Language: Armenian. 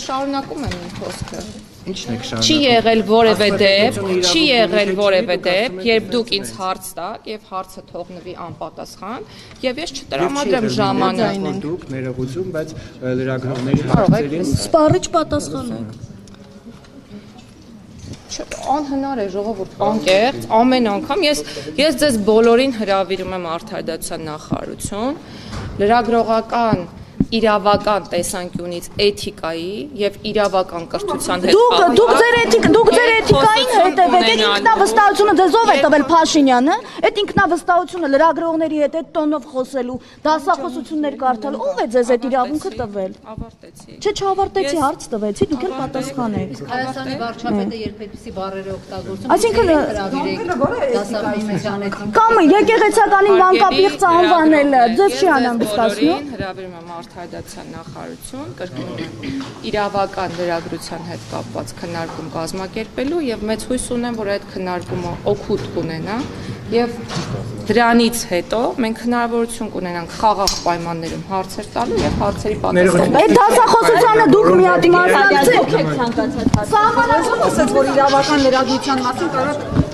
շարունակում եմ իմ խոսքը։ Չի եղել որևէ դեպք, երբ դուք ինձ հարց տաք եւ հարցը թողնվի անպատասխան եւ ես չտրամադրեմ ժամանակ։ Դուք ներողություն, բայց լրագրողների հարցերին սպառիչ պատասխանեք։ Անհնար է ժողովուրդ, անկեղծ, ամեն անգամ ես ձեզ բոլորին հրավիրում եմ Արդարադատության նախարարություն, լրագրողական իրավական տեսանկյունից էթիկայի եւ իրավական կրթության հետ Դուք ձեր էթիկային հետևեք, այդ ինքնավստահությունը ձեզ ով է տվել Փաշինյանը, այդ ինքնավստահությունը լրագրողների հետ այդ տոնով խոսելու, դասախոսություններ կարդալու, ով է ձեզ այդ իրավունքը տվել։ Ավարտեցի։ Չէ, չավարտեցի, հարց տվեցի, դուք էլ պատասխանեք։ Հայաստանի վարչապետը երբ այդպիսի բառեր է օգտագործում, Այսինքն դասախոսության կամ եկեղեցականին մանկապիղծ անվանելը ձեզ չի անհանգստացնում։ Հրավիրում եմ Արդարադատության նախարարություն, կրկնում եմ իրավական լրագրության հետ կապված քննարկում կազմակերպելու եւ մեծ հույս ունեմ, որ այդ քննարկումը օգուտ կունենա եւ դրանից հետո մենք հնարավորություն կունենանք խաղաղ պայմաններում հարցեր տալու եւ հարցերի պատասխան։ Այդ դասախոսությանը դուք մի հատ մասնակցեք։ Սահմանազոտ ասաց, որ իրավական լրագրության մասին կարող